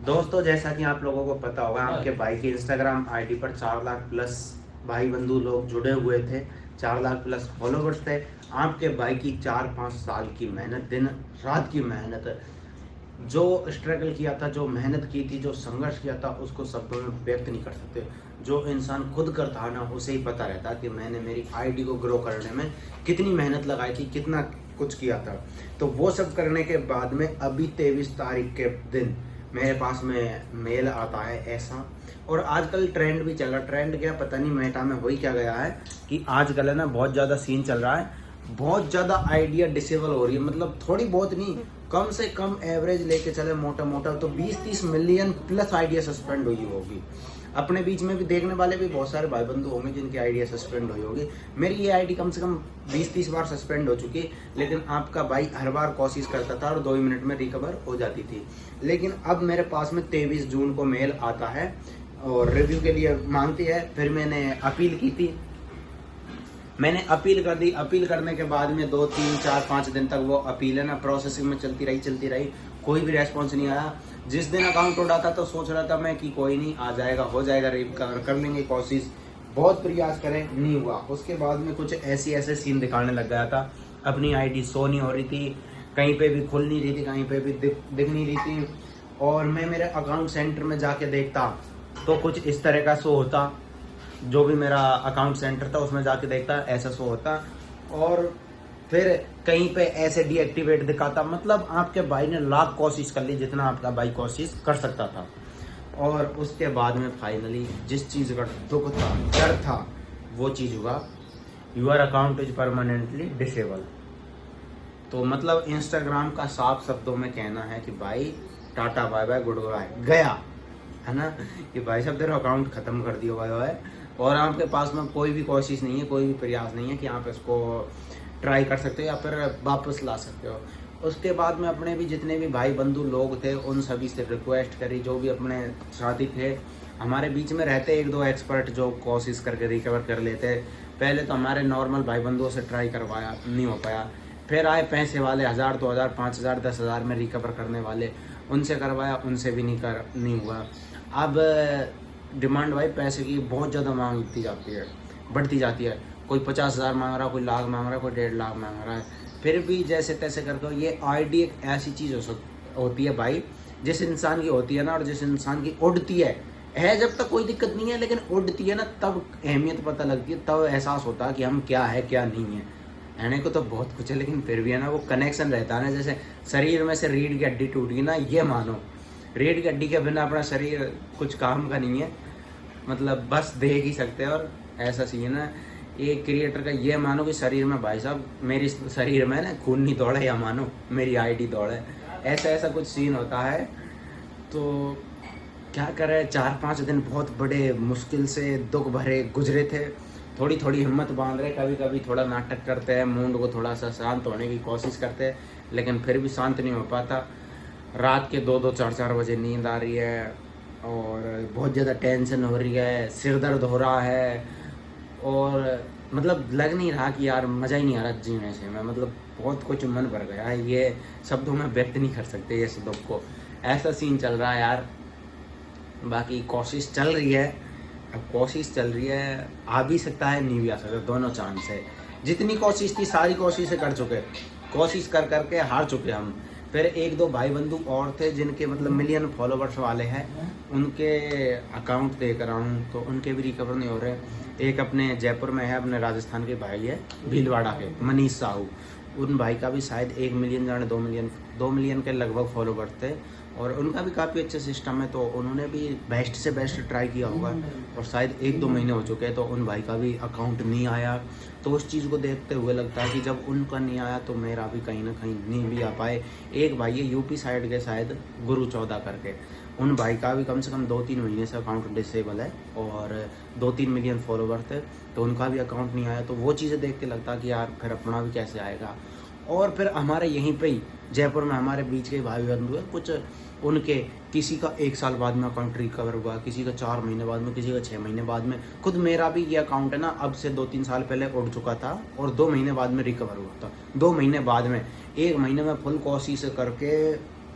दोस्तों, जैसा कि आप लोगों को पता होगा, आपके भाई की इंस्टाग्राम आईडी पर 4 लाख प्लस भाई बंधु लोग जुड़े हुए थे, 4 लाख प्लस फॉलोवर्स थे। आपके भाई की 4-5 साल की मेहनत, दिन रात की मेहनत, जो स्ट्रगल किया था, जो मेहनत की थी, जो संघर्ष किया था, उसको शब्दों में व्यक्त नहीं कर सकते। जो इंसान खुद करता है ना, उसे ही पता रहता कि मैंने मेरी आईडी को ग्रो करने में कितनी मेहनत लगाई थी, कितना कुछ किया था। तो वो सब करने के बाद में अभी 23 तारीख के दिन मेरे पास में मेल आता है ऐसा। और आजकल ट्रेंड भी चल रहा, ट्रेंड क्या पता नहीं मेटा में हो ही क्या गया है कि आजकल है ना बहुत ज़्यादा सीन चल रहा है, बहुत ज़्यादा आइडिया डिसेबल हो रही है। मतलब थोड़ी बहुत नहीं, कम से कम एवरेज लेके चले मोटा मोटा तो 20-30 मिलियन प्लस आइडिया सस्पेंड हुई होगी। अपने बीच में भी देखने वाले भी बहुत सारे भाई बंधु होंगे जिनकी आईडी सस्पेंड हुई होगी। मेरी ये आईडी कम से कम 20-30 बार सस्पेंड हो चुकी, लेकिन आपका भाई हर बार कोशिश करता था और 2 ही मिनट में रिकवर हो जाती थी। लेकिन अब मेरे पास में 23 जून को मेल आता है और रिव्यू के लिए मांगती है। फिर मैंने अपील की थी, मैंने अपील कर दी। अपील करने के बाद में 2-3-4-5 दिन तक वो अपील है ना प्रोसेसिंग में चलती रही, कोई भी रेस्पॉन्स नहीं आया। जिस दिन अकाउंट उड़ा था तो सोच रहा था मैं कि कोई नहीं, आ जाएगा, हो जाएगा, रिकवर कर लेंगे, कोशिश बहुत प्रयास करें, नहीं हुआ। उसके बाद में कुछ ऐसे सीन दिखाने लग गया था। अपनी आईडी शो नहीं हो रही थी, कहीं पे भी खुल नहीं रही थी, कहीं पे भी दिख नहीं रही थी। और मैं मेरे अकाउंट सेंटर में जाके देखता तो कुछ इस तरह का शो होता, जो भी मेरा अकाउंट सेंटर था उसमें जाके देखता ऐसा शो होता। और फिर कहीं पे ऐसे डीएक्टिवेट दिखाता। मतलब आपके भाई ने लाख कोशिश कर ली, जितना आपका भाई कोशिश कर सकता था। और उसके बाद में फाइनली जिस चीज़ का दुख था, डर था, वो चीज़ हुआ, your account is permanently disable. तो मतलब इंस्टाग्राम का साफ शब्दों में कहना है कि भाई tata bye bye goodbye, गया है ना, कि भाई साहब तेरा अकाउंट ख़त्म कर दिया हुआ है और आपके पास में कोई भी कोशिश नहीं है, कोई भी प्रयास नहीं है कि आप इसको ट्राई कर सकते हो या फिर वापस ला सकते हो। उसके बाद में अपने भी जितने भी भाई बंधु लोग थे उन सभी से रिक्वेस्ट करी, जो भी अपने साथी थे हमारे बीच में रहते, 1-2 एक्सपर्ट जो कोशिश करके रिकवर कर लेते। पहले तो हमारे नॉर्मल भाई बंधुओं से ट्राई करवाया, नहीं हो पाया। फिर आए पैसे वाले, 1000, 2000, 5000, 10,000 में रिकवर करने वाले, उनसे करवाया, उनसे भी नहीं हुआ। अब डिमांड भाई पैसे की बहुत ज़्यादा मांग बढ़ती जाती है। कोई 50,000 मांग रहा है, कोई लाख मांग रहा है, कोई 1.5 लाख मांग रहा है। फिर भी जैसे तैसे करके ये आईडी एक ऐसी चीज़ होती है भाई, जिस इंसान की होती है ना और जिस इंसान की उड़ती है जब तक कोई दिक्कत नहीं है, लेकिन उड़ती है ना तब अहमियत पता लगती है, तब एहसास होता है कि हम क्या है क्या नहीं है। रहने को तो बहुत कुछ है, लेकिन फिर भी है ना वो कनेक्शन रहता है ना। जैसे शरीर में से रीढ़ की हड्डी टूट गई ना, ये मानो रीढ़ की हड्डी के बिना अपना शरीर कुछ काम का नहीं है, मतलब बस देख ही सकते हैं। और ऐसा सीन है एक क्रिएटर का, ये मानो कि शरीर में भाई साहब, मेरी शरीर में ना खून नहीं दौड़े, या मानो मेरी आईडी दौड़े, ऐसा कुछ सीन होता है। तो क्या करें, 4-5 दिन बहुत बड़े मुश्किल से दुख भरे गुजरे थे। थोड़ी थोड़ी हिम्मत बांध रहे, कभी कभी थोड़ा नाटक करते हैं, मूड को थोड़ा सा शांत होने की कोशिश करते हैं, लेकिन फिर भी शांत नहीं हो पाता। रात के 2-2, 4-4 बजे नींद आ रही है और बहुत ज़्यादा टेंशन हो रही है, सिर दर्द हो रहा है और मतलब लग नहीं रहा कि यार मज़ा ही नहीं आ रहा जीने से। मैं मतलब बहुत कुछ मन भर गया है, ये शब्दों में व्यक्त नहीं कर सकते ये दुख को। ऐसा सीन चल रहा है यार। बाकी कोशिश चल रही है, अब कोशिश चल रही है, आ भी सकता है, नहीं भी आ सकता, दोनों चांस है। जितनी कोशिश थी सारी कोशिशें कर चुके, कोशिश कर करके हार चुके हम। फिर 1-2 भाई बंधु और थे जिनके मतलब मिलियन फॉलोवर्स वाले हैं, उनके अकाउंट देख रहा हूँ तो उनके भी रिकवर नहीं हो रहे। एक अपने जयपुर में है, अपने राजस्थान के भाई है, भीलवाड़ा के मनीष साहू, उन भाई का भी शायद 1 मिलियन जाने 2 मिलियन के लगभग फॉलोवर्स थे और उनका भी काफ़ी अच्छा सिस्टम है। तो उन्होंने भी बेस्ट से बेस्ट ट्राई किया होगा और शायद 1-2 महीने हो चुके हैं तो उन भाई का भी अकाउंट नहीं आया। तो उस चीज़ को देखते हुए लगता है कि जब उनका नहीं आया तो मेरा भी कहीं ना कहीं नहीं भी आ पाए। एक भाई है यूपी साइड के, शायद गुरु 14 करके, उन भाई का भी कम से कम 2-3 महीने से अकाउंट डिसेबल है और 2-3 मिलियन फॉलोवर थे, तो उनका भी अकाउंट नहीं आया। तो वो चीज़ें देख के लगता कि यार फिर अपना भी कैसे आएगा। और फिर हमारे यहीं पे ही जयपुर में हमारे बीच के भाई बंधु है कुछ, उनके किसी का 1 साल बाद में अकाउंट रिकवर हुआ, किसी का 4 महीने बाद में, किसी का 6 महीने बाद में। खुद मेरा भी ये अकाउंट है ना अब से 2-3 साल पहले उड़ चुका था और 2 महीने बाद में रिकवर हुआ था। 2 महीने बाद में, 1 महीने में फुल कोशिश करके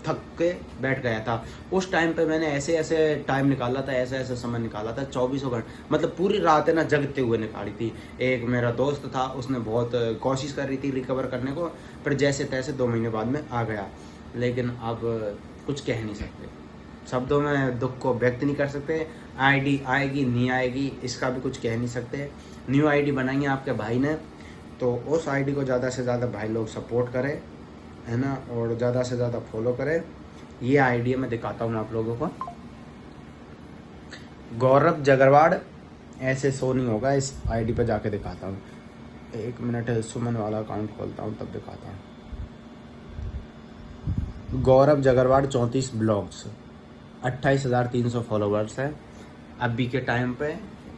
थक के बैठ गया था। उस टाइम पे मैंने ऐसे ऐसे टाइम निकाला था, ऐसे ऐसे समय निकाला था, 24 घंटे मतलब पूरी रात है ना जगते हुए निकाली थी। एक मेरा दोस्त था, उसने बहुत कोशिश कर रही थी रिकवर करने को, पर जैसे तैसे 2 महीने बाद में आ गया। लेकिन अब कुछ कह नहीं सकते, शब्दों में दुख को व्यक्त नहीं कर सकते। आईडी आएगी नहीं आएगी इसका भी कुछ कह नहीं सकते। न्यू आईडी बनाई है आपके भाई ने, तो उस आईडी को ज़्यादा से ज़्यादा भाई लोग सपोर्ट करें, है ना, और ज़्यादा से ज़्यादा फॉलो करें। ये आईडी मैं दिखाता हूँ आप लोगों को, गौरव जगरवाड़, ऐसे शो नहीं होगा, इस आईडी पे जाके दिखाता हूँ। 1 मिनट सुमन वाला अकाउंट खोलता हूँ तब दिखाता हूँ। गौरव जगरवाड़ 34 ब्लॉग्स, 28,300 फॉलोवर्स है अभी के टाइम पे।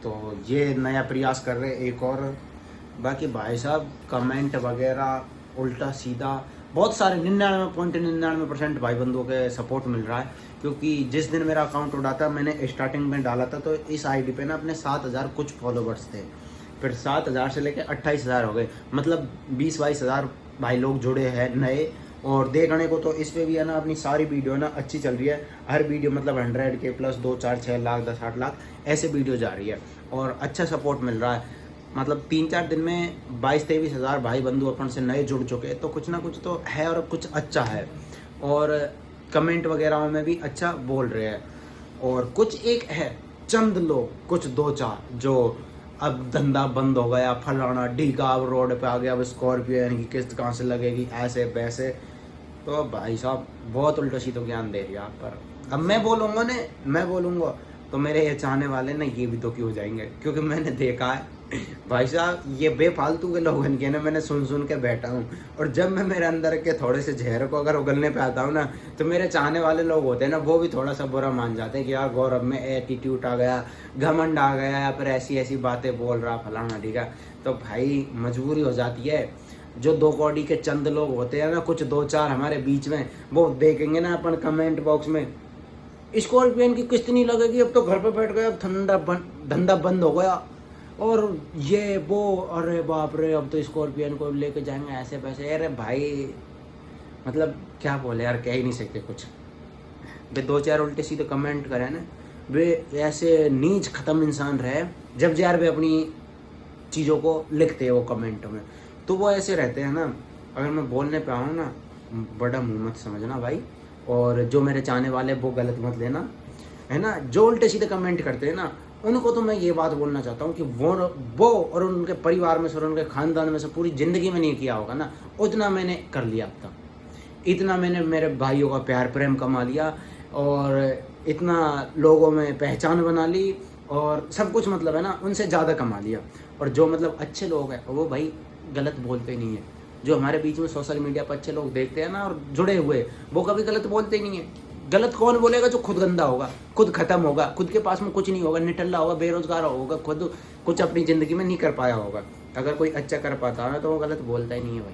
तो ये नया प्रयास कर रहे एक और। बाकी भाई साहब कमेंट वगैरह उल्टा सीधा बहुत सारे 99.99% भाई बंधुओं के सपोर्ट मिल रहा है। क्योंकि जिस दिन मेरा अकाउंट उड़ा था, मैंने स्टार्टिंग में डाला था तो इस आईडी पे ना अपने 7,000 कुछ फॉलोवर्स थे, फिर 7,000 से लेकर 28,000 हो गए, मतलब 20-22 हज़ार भाई लोग जुड़े हैं नए। और देखने को तो इस पे भी है ना अपनी सारी वीडियो ना अच्छी चल रही है, हर वीडियो मतलब 100K प्लस 2, 4, 6 लाख 10, 8 लाख ऐसे वीडियो जा रही है और अच्छा सपोर्ट मिल रहा है। मतलब 3-4 दिन में 22-23 हज़ार भाई बंधु अपन से नए जुड़ चुके हैं, तो कुछ ना कुछ तो है और कुछ अच्छा है। और कमेंट वगैरह में भी अच्छा बोल रहे हैं। और कुछ एक है चंद लोग, कुछ 2-4 जो अब धंधा बंद हो गया, फलाना ढीका, अब रोड पे आ गया, अब स्कॉर्पियो की किस्त कहाँ से लगेगी, ऐसे वैसे। तो भाई साहब बहुत उल्टा सीधा ज्ञान दे दिया आप पर। अब मैं बोलूँगा तो मेरे ये चाहने वाले ना ये भी दुखी हो जाएंगे, क्योंकि मैंने देखा है भाई साहब ये बेफालतू के लोगों के ना मैंने सुन के बैठा हूँ। और जब मैं मेरे अंदर के थोड़े से जहर को अगर उगलने पे आता हूँ ना, तो मेरे चाहने वाले लोग होते हैं ना, वो भी थोड़ा सा बुरा मान जाते हैं कि यार गौरव में एटीट्यूड आ गया, घमंड आ गया, या फिर ऐसी ऐसी बातें बोल रहा फलाना ठीक है। तो भाई मजबूरी हो जाती है। जो 2 कौड़ी के चंद लोग होते हैं ना, कुछ 2-4 हमारे बीच में, वो देखेंगे ना अपन कमेंट बॉक्स में स्कॉर्पियन की किस्त नहीं लगेगी, अब तो घर पे बैठ गए, अब धंधा बंद हो गया और ये वो, अरे बाप रे अब तो स्कॉर्पियन को लेके जाएंगे ऐसे वैसे। अरे भाई मतलब क्या बोले यार, कह ही नहीं सकते कुछ। वे 2-4 उल्टे सीधे कमेंट करें ना, वे ऐसे नीच ख़त्म इंसान रहे जब यार वे अपनी चीज़ों को लिखते हैं वो कमेंट में, तो वो ऐसे रहते हैं ना। अगर मैं बोलने पे आऊँ ना, बड़ा मुँह मत समझना भाई, और जो मेरे चाहने वाले वो गलत मत लेना, है ना। जो उल्टे सीधे कमेंट करते हैं ना, उनको तो मैं ये बात बोलना चाहता हूँ कि वो और उनके परिवार में से और उनके ख़ानदान में से पूरी ज़िंदगी में नहीं किया होगा ना, उतना मैंने कर लिया अब तक। इतना मैंने मेरे भाइयों का प्यार प्रेम कमा लिया और इतना लोगों में पहचान बना ली और सब कुछ मतलब है ना उनसे ज़्यादा कमा लिया। और जो मतलब अच्छे लोग हैं वो भाई गलत बोलते नहीं है। जो हमारे बीच में सोशल मीडिया पर अच्छे लोग देखते हैं ना और जुड़े हुए, वो कभी गलत बोलते ही नहीं है। गलत कौन बोलेगा? जो खुद गंदा होगा, खुद खत्म होगा, खुद के पास में कुछ नहीं होगा, निठल्ला होगा, बेरोजगार होगा, खुद कुछ अपनी ज़िंदगी में नहीं कर पाया होगा। अगर कोई अच्छा कर पाता है ना तो वो गलत बोलता ही नहीं है भाई।